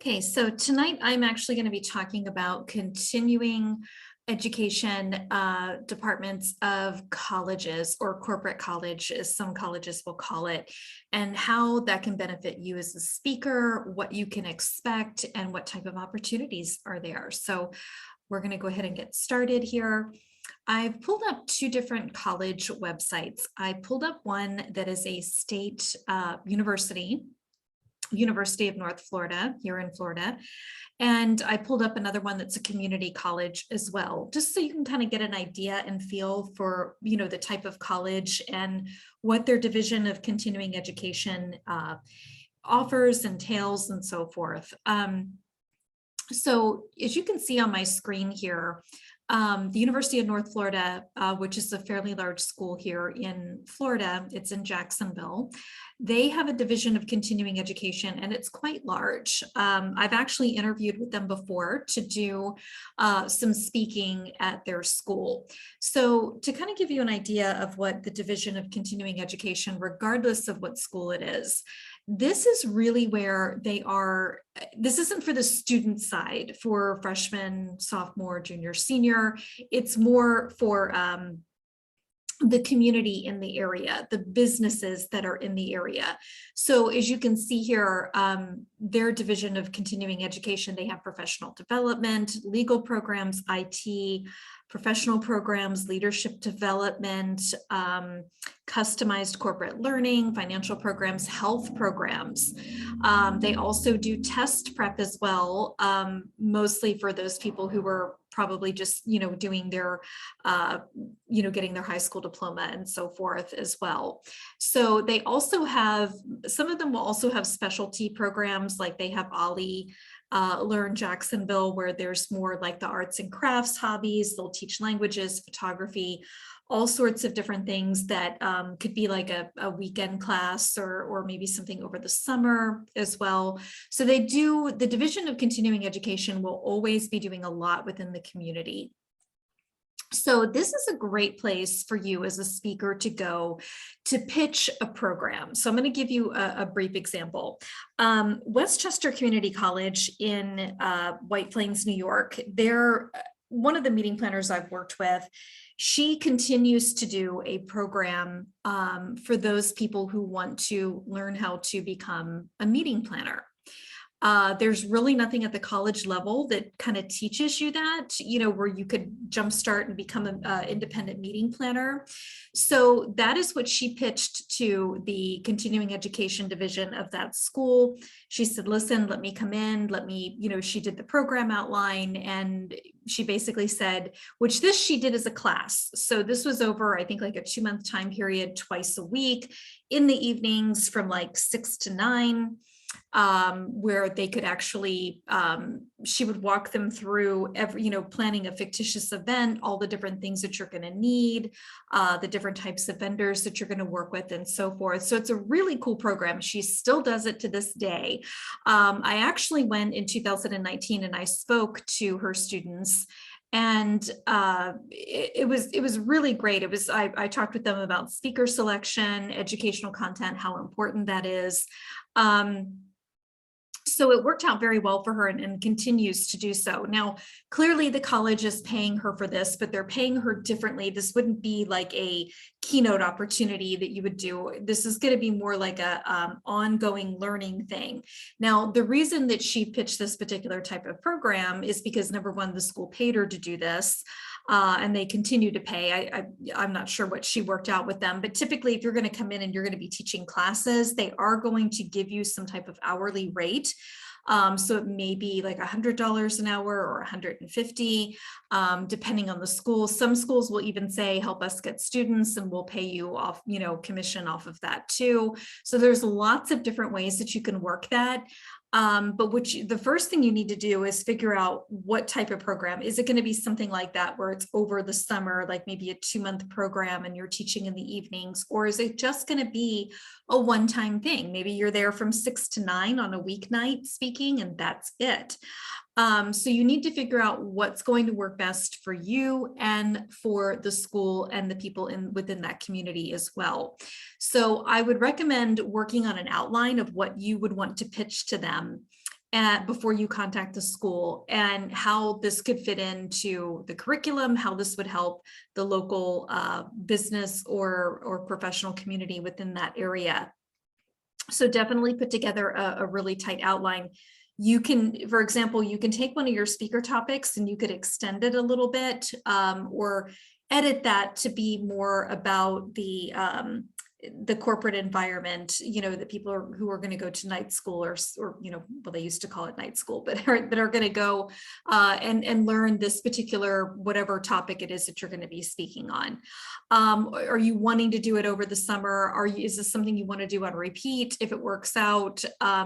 Okay, so tonight I'm actually going to be talking about continuing education departments of colleges, or corporate college, as some colleges will call it, and how that can benefit you as a speaker, what you can expect, and what type of opportunities are there. So we're going to go ahead and get started here. I've pulled up two different college websites. I pulled up one that is a state University of North Florida, here in Florida. And I pulled up another one that's a community college as well, just so you can kind of get an idea and feel for, the type of college and what their division of continuing education offers, entails, and so forth. So as you can see on my screen here, the University of North Florida, which is a fairly large school here in Florida, it's in Jacksonville. They have a division of continuing education, and it's quite large. I've actually interviewed with them before to do some speaking at their school. So to kind of give you an idea of what the division of continuing education, regardless of what school it is, this is really where they are. This isn't for the student side, for freshman, sophomore, junior, senior. It's more for the community in the area, the businesses that are in the area. So as you can see here, their division of continuing education, they have professional development, legal programs, IT, professional programs, leadership development, customized corporate learning, financial programs, health programs. They also do test prep as well, mostly for those people who were probably just, doing their, getting their high school diploma and so forth as well. So they also have, some of them will also have specialty programs, like they have Ollie Learn Jacksonville, where there's more like the arts and crafts hobbies. They'll teach languages, photography, all sorts of different things that could be like a weekend class, or maybe something over the summer as well. So the division of continuing education will always be doing a lot within the community. So this is a great place for you as a speaker to go to pitch a program. So I'm going to give you a brief example. Westchester Community College in White Plains, New York, they're one of the meeting planners I've worked with. She continues to do a program for those people who want to learn how to become a meeting planner. There's really nothing at the college level that kind of teaches you that, where you could jumpstart and become an independent meeting planner. So that is what she pitched to the continuing education division of that school. She said, listen, let me come in, she did the program outline, and she basically said, which this she did as a class. So this was over, I think, like a 2-month time period, twice a week in the evenings from like 6 to 9. Where they could actually, she would walk them through planning a fictitious event, all the different things that you're going to need, the different types of vendors that you're going to work with, and so forth. So it's a really cool program. She still does it to this day. I actually went in 2019 and I spoke to her students, and it was really great. I talked with them about speaker selection, educational content, how important that is. So it worked out very well for her, and continues to do so. Now, clearly the college is paying her for this, but they're paying her differently. This wouldn't be like a keynote opportunity that you would do. This is going to be more like a ongoing learning thing. Now, the reason that she pitched this particular type of program is because, number one, the school paid her to do this. And they continue to pay. I'm not sure what she worked out with them, but typically if you're going to come in and you're going to be teaching classes, they are going to give you some type of hourly rate. So it may be like $100 an hour or $150, depending on the school. Some schools will even say, help us get students, and we'll pay you off, commission off of that too. So there's lots of different ways that you can work that. But the first thing you need to do is figure out what type of program. Is it going to be something like that where it's over the summer, like maybe a 2-month program and you're teaching in the evenings? Or is it just going to be a one-time thing? Maybe you're there from 6 to 9 on a weeknight speaking, and that's it. So you need to figure out what's going to work best for you and for the school and the people within that community as well. So I would recommend working on an outline of what you would want to pitch to them, before you contact the school, and how this could fit into the curriculum, how this would help the local business or professional community within that area. So definitely put together a really tight outline. You can, for example, you can take one of your speaker topics and you could extend it a little bit, or edit that to be more about the corporate environment, you know, that people who are going to go to night school or, you know, well, they used to call it night school, but that are going to go and learn this particular, whatever topic it is that you're going to be speaking on. Are you wanting to do it over the summer? Is this something you want to do on repeat if it works out?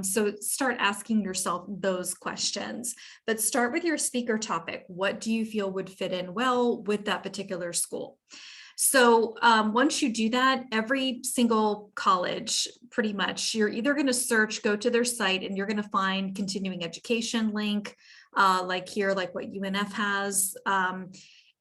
So start asking yourself those questions, but start with your speaker topic. What do you feel would fit in well with that particular school? So once you do that, every single college, pretty much, you're either going to search, go to their site, and you're going to find continuing education link, like here, like what UNF has.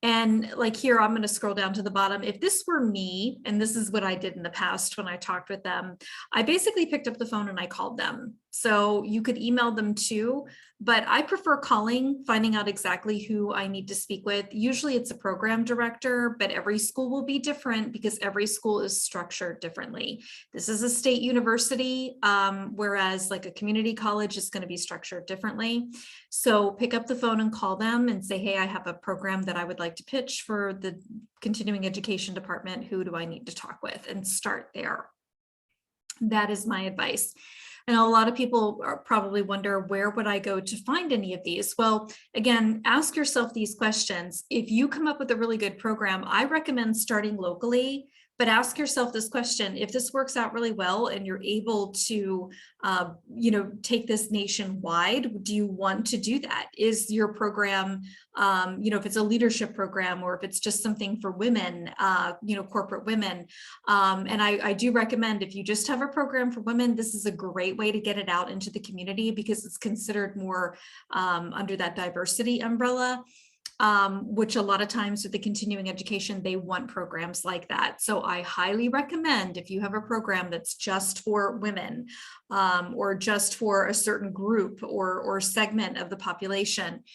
And like here, I'm going to scroll down to the bottom. If this were me, and this is what I did in the past when I talked with them, I basically picked up the phone and I called them. So you could email them too, but I prefer calling, finding out exactly who I need to speak with. Usually it's a program director, but every school will be different because every school is structured differently. This is a state university, whereas like a community college is going to be structured differently. So pick up the phone and call them and say, hey, I have a program that I would like to pitch for the continuing education department. Who do I need to talk with? And start there. That is my advice. And a lot of people probably wonder, where would I go to find any of these? Well, again, ask yourself these questions. If you come up with a really good program, I recommend starting locally, but ask yourself this question: if this works out really well and you're able to, you know, take this nationwide, do you want to do that? Is your program, you know, if it's a leadership program or if it's just something for women, you know, corporate women. And I do recommend, if you just have a program for women, this is a great way to get it out into the community because it's considered more under that diversity umbrella. Which a lot of times with the continuing education, they want programs like that. So I highly recommend, if you have a program that's just for women, or just for a certain group or segment of the population,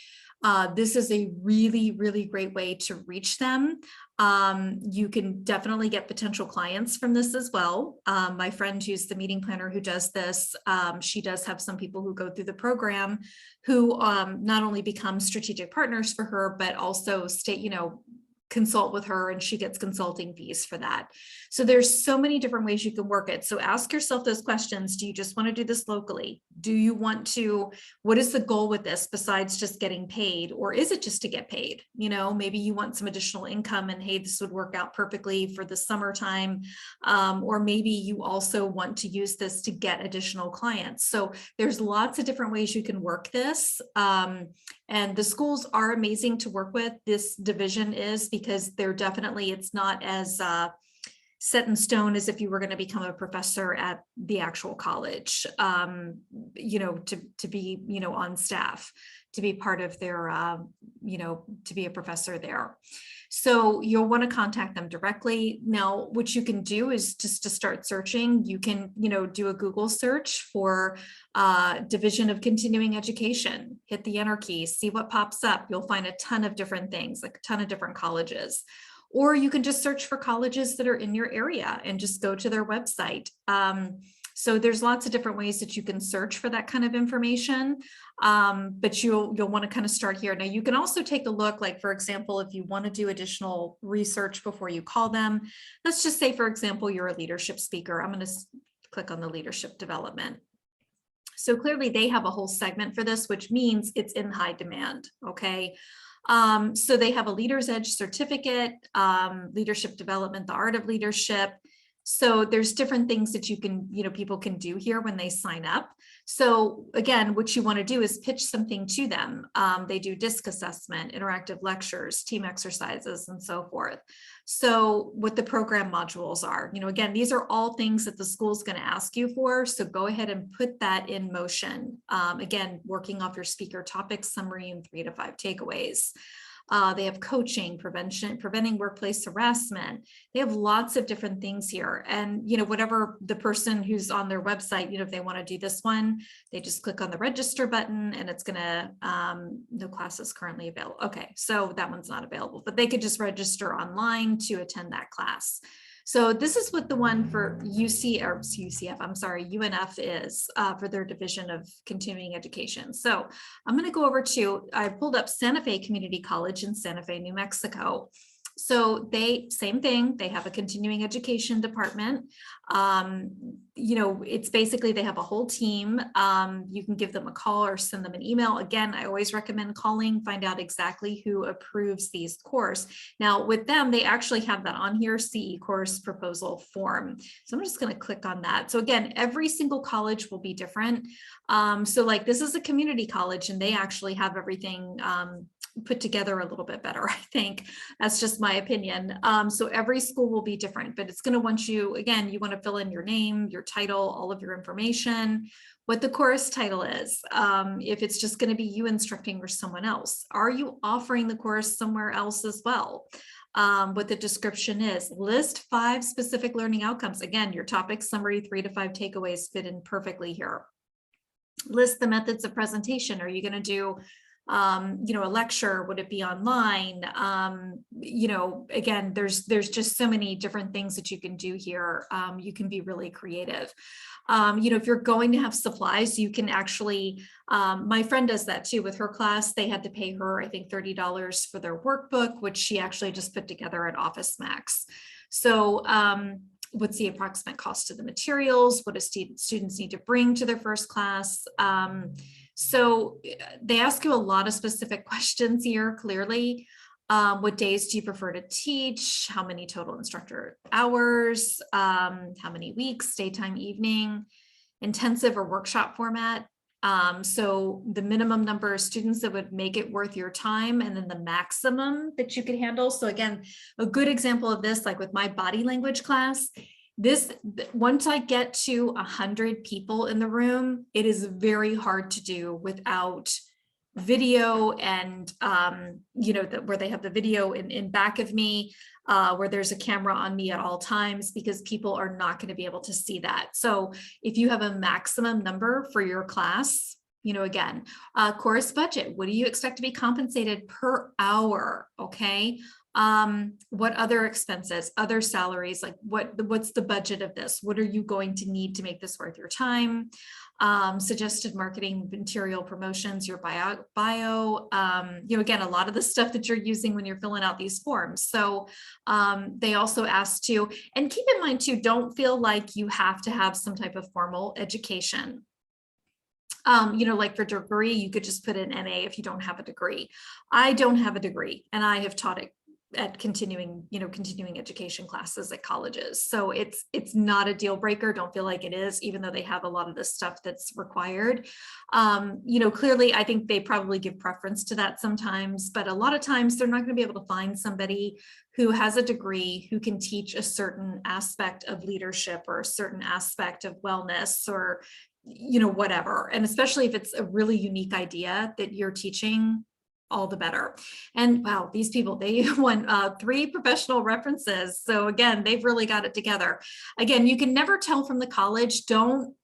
this is a really, really great way to reach them. You can definitely get potential clients from this as well. My friend who's the meeting planner who does this, she does have some people who go through the program who not only become strategic partners for her, but also you know, consult with her, and she gets consulting fees for that. So there's so many different ways you can work it. So ask yourself those questions. Do you just want to do this locally? Do you want to, what is the goal with this besides just getting paid? Or is it just to get paid? You know, maybe you want some additional income and hey, this would work out perfectly for the summertime. Or maybe you also want to use this to get additional clients. So there's lots of different ways you can work this. And the schools are amazing to work with. This division is, because they're definitely, it's not as set in stone as if you were going to become a professor at the actual college, you know, to be, you know, on staff, to be part of their, you know, to be a professor there. So you'll want to contact them directly. Now, what you can do is just to start searching, you can, you know, do a Google search for Division of Continuing Education, hit the enter key, see what pops up. You'll find a ton of different things, like a ton of different colleges. Or you can just search for colleges that are in your area and just go to their website. So there's lots of different ways that you can search for that kind of information, but you'll want to kind of start here. Now you can also take a look, like for example, if you want to do additional research before you call them, let's just say, for example, you're a leadership speaker. I'm going to click on the leadership development. So clearly they have a whole segment for this, which means it's in high demand. Okay. So they have a Leader's Edge certificate, leadership development, the art of leadership. So there's different things that you can, you know, people can do here when they sign up. So again, what you want to do is pitch something to them. They do DISC assessment, interactive lectures, team exercises, and so forth. So what the program modules are, you know, again, these are all things that the school's going to ask you for. So go ahead and put that in motion. Again, working off your speaker topic summary and 3 to 5 takeaways. They have coaching, preventing workplace harassment. They have lots of different things here. And, whatever the person who's on their website, if they want to do this one, they just click on the register button and it's going to, no classes currently available. Okay, so that one's not available, but they could just register online to attend that class. So this is what the one for UNF is for their Division of Continuing Education. So I'm going to go over to, I pulled up Santa Fe Community College in Santa Fe, New Mexico. So same thing, they have a continuing education department. It's basically, they have a whole team. You can give them a call or send them an email. Again, I always recommend calling, find out exactly who approves these course. Now with them, they actually have that on here, CE course proposal form. So I'm just going to click on that. So again, every single college will be different. So like this is a community college and they actually have everything put together a little bit better. I think that's just my opinion. So every school will be different, but it's going to want you, again, you want to fill in your name, your title, all of your information, what the course title is, if it's just going to be you instructing or someone else. Are you offering the course somewhere else as well? What the description is, list 5 specific learning outcomes. Again, your topic summary, 3 to 5 takeaways fit in perfectly here. List the methods of presentation. Are you going to do a lecture? Would it be online? Again, there's just so many different things that you can do here. You can be really creative. If you're going to have supplies, you can actually, my friend does that too with her class. They had to pay her, I think, $30 for their workbook, which she actually just put together at Office Max. So, what's the approximate cost of the materials? What do students need to bring to their first class? So they ask you a lot of specific questions here, clearly. What days do you prefer to teach? How many total instructor hours? How many weeks, daytime, evening, intensive or workshop format? So the minimum number of students that would make it worth your time, and then the maximum that you could handle. So again, a good example of this, like with my body language class, once I get to 100 people in the room, it is very hard to do without video and, where they have the video in back of me, where there's a camera on me at all times, because people are not going to be able to see that. So if you have a maximum number for your class, again, course budget, what do you expect to be compensated per hour? Okay. What other expenses, other salaries, like what's the budget of this? What are you going to need to make this worth your time? Suggested marketing material, promotions, your bio, again, a lot of the stuff that you're using when you're filling out these forms. So they also ask to, and keep in mind too, don't feel like you have to have some type of formal education. Like for degree, you could just put in MA if you don't have a degree. I don't have a degree, and I have taught it at continuing education classes at colleges. So it's not a deal breaker. Don't feel like it is, even though they have a lot of the stuff that's required. Clearly, I think they probably give preference to that sometimes, but a lot of times they're not going to be able to find somebody who has a degree who can teach a certain aspect of leadership or a certain aspect of wellness or whatever. And especially if it's a really unique idea that you're teaching, all the better. And wow, these people, they won 3 professional references. So again, they've really got it together. Again, you can never tell from the college. Don't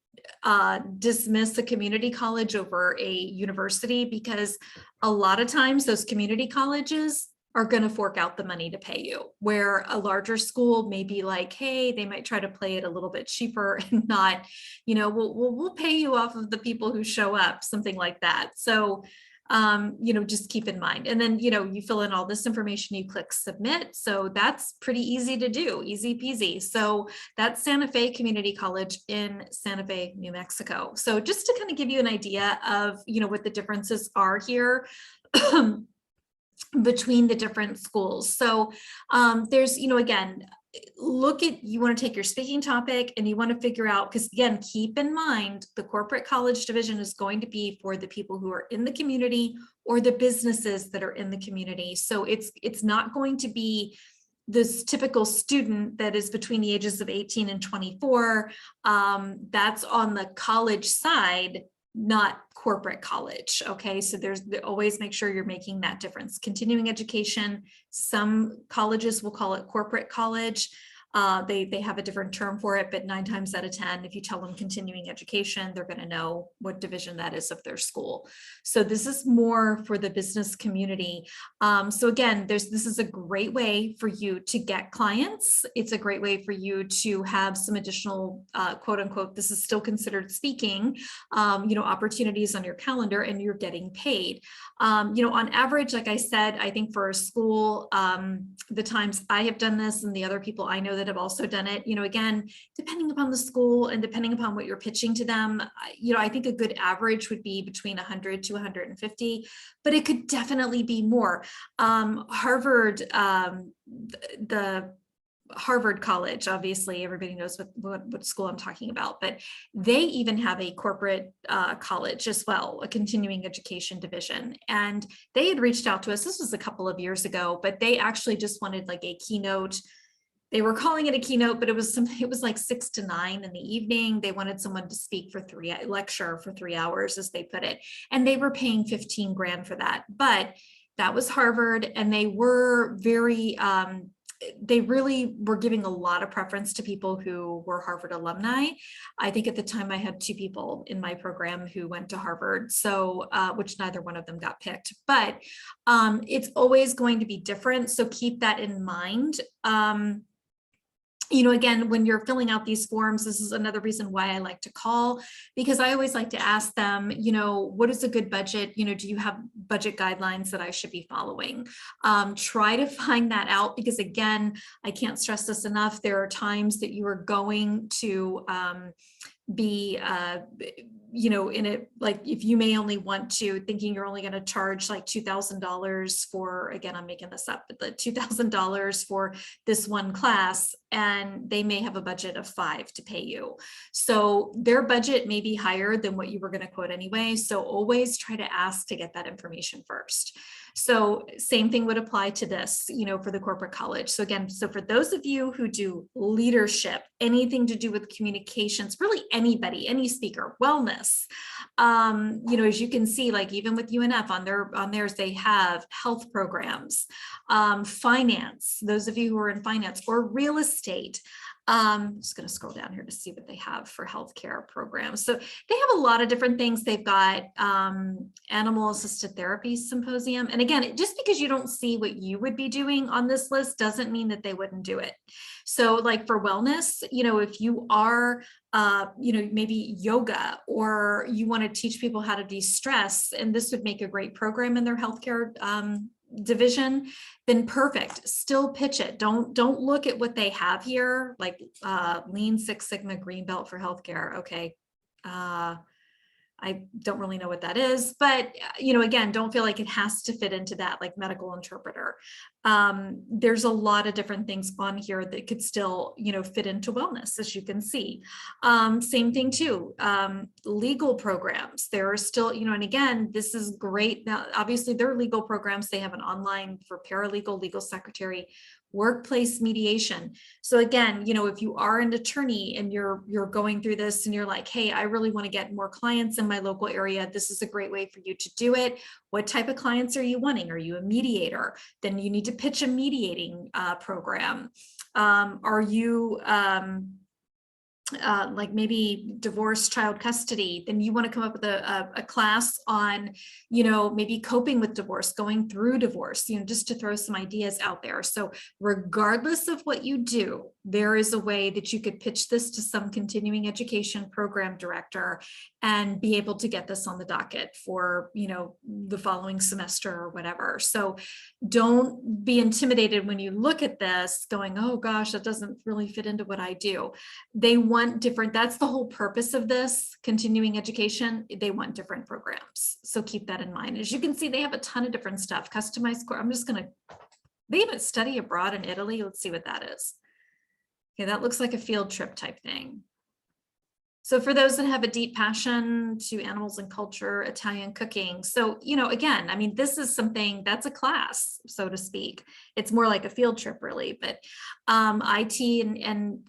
dismiss a community college over a university, because a lot of times those community colleges are going to fork out the money to pay you, where a larger school may be like, hey, they might try to play it a little bit cheaper and not, we'll pay you off of the people who show up, something like that. So just keep in mind. And then, you fill in all this information, you click submit. So that's pretty easy to do, easy peasy. So that's Santa Fe Community College in Santa Fe, New Mexico. So just to kind of give you an idea of, what the differences are here between the different schools. So there's, again, you want to take your speaking topic and you want to figure out, because again, keep in mind, the corporate college division is going to be for the people who are in the community or the businesses that are in the community. So it's not going to be this typical student that is between the ages of 18 and 24. That's on the college side. not corporate college. Okay, so always make sure you're making that difference. Continuing education, some colleges will call it corporate college. They have a different term for it, but 9 times out of 10, if you tell them continuing education, they're going to know what division that is of their school. So this is more for the business community. So again, this is a great way for you to get clients. It's a great way for you to have some additional quote unquote, this is still considered speaking, opportunities on your calendar, and you're getting paid. On average, like I said, I think for a school, the times I have done this and the other people I know that have also done it, again, depending upon the school and depending upon what you're pitching to them, I think a good average would be between 100 to 150, but it could definitely be more. Harvard, the Harvard College, obviously everybody knows what school I'm talking about, but they even have a corporate college as well, a continuing education division. And they had reached out to us, this was a couple of years ago, but they actually just wanted like a keynote. They were calling it a keynote, but it was like 6 to 9 in the evening. They wanted someone to speak lecture for 3 hours, as they put it. And they were paying 15 grand for that. But that was Harvard, and they were very, they really were giving a lot of preference to people who were Harvard alumni. I think at the time I had 2 people in my program who went to Harvard, so which neither one of them got picked, but it's always going to be different. So keep that in mind. Again, when you're filling out these forms, this is another reason why I like to call, because I always like to ask them, what is a good budget? Do you have budget guidelines that I should be following? Try to find that out, because again, I can't stress this enough. There are times that you are going to be in it, like if you may only want to, thinking you're only going to charge like $2,000 for, again, I'm making this up, but the $2,000 for this one class, and they may have a budget of 5 to pay you. So their budget may be higher than what you were going to quote anyway. So always try to ask to get that information first. So same thing would apply to this, for the corporate college. So again, for those of you who do leadership, anything to do with communications, really anybody, any speaker, wellness, as you can see, like even with UNF on theirs, they have health programs, finance, those of you who are in finance, or real estate. I'm just going to scroll down here to see what they have for healthcare programs. So they have a lot of different things. They've got animal assisted therapy symposium. And again, just because you don't see what you would be doing on this list doesn't mean that they wouldn't do it. So like for wellness, if you are, maybe yoga, or you want to teach people how to de-stress, and this would make a great program in their healthcare division, then perfect. Still pitch it. Don't look at what they have here, like Lean Six Sigma Green Belt for healthcare. Okay. I don't really know what that is, but again, don't feel like it has to fit into that, like medical interpreter. There's a lot of different things on here that could still, fit into wellness, as you can see. Same thing too, legal programs. There are still, and again, this is great. Now, obviously their legal programs, they have an online for paralegal, legal secretary, workplace mediation. So again, if you are an attorney and you're going through this and you're like, hey, I really want to get more clients in my local area, this is a great way for you to do it. What type of clients are you wanting? Are you a mediator? Then you need to pitch a mediating program. Are you like maybe divorce, child custody? Then you want to come up with a class on, maybe coping with divorce, going through divorce, just to throw some ideas out there. So regardless of what you do, there is a way that you could pitch this to some continuing education program director and be able to get this on the docket for, the following semester or whatever. So don't be intimidated when you look at this going, oh gosh, that doesn't really fit into what I do. They want different, that's the whole purpose of this continuing education. They want different programs. So keep that in mind. As you can see, they have a ton of different stuff, customized course. I'm just going to, they have a study abroad in Italy. Let's see what that is. Okay, that looks like a field trip type thing. So for those that have a deep passion to animals and culture, Italian cooking. So, again, I mean, this is something that's a class, so to speak. It's more like a field trip really, but IT and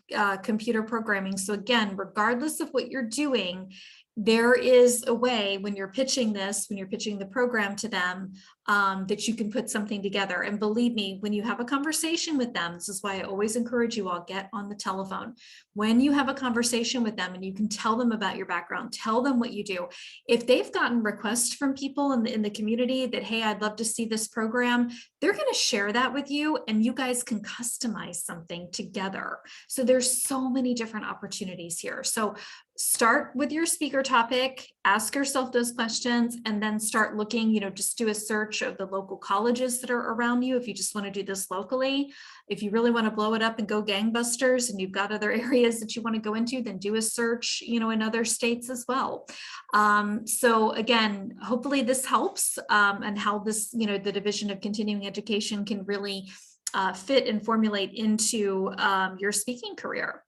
computer programming. So again, regardless of what you're doing, there is a way when you're pitching this, when you're pitching the program to them, that you can put something together. And believe me, when you have a conversation with them, this is why I always encourage you all, get on the telephone. When you have a conversation with them and you can tell them about your background, tell them what you do. If they've gotten requests from people in the community that, hey, I'd love to see this program, they're going to share that with you and you guys can customize something together. So there's so many different opportunities here. So start with your speaker topic, ask yourself those questions, and then start looking, just do a search of the local colleges that are around you if you just want to do this locally. If you really want to blow it up and go gangbusters and you've got other areas that you want to go into, then do a search, in other states as well. So again, hopefully this helps, and how this, the Division of Continuing Education can really fit and formulate into your speaking career.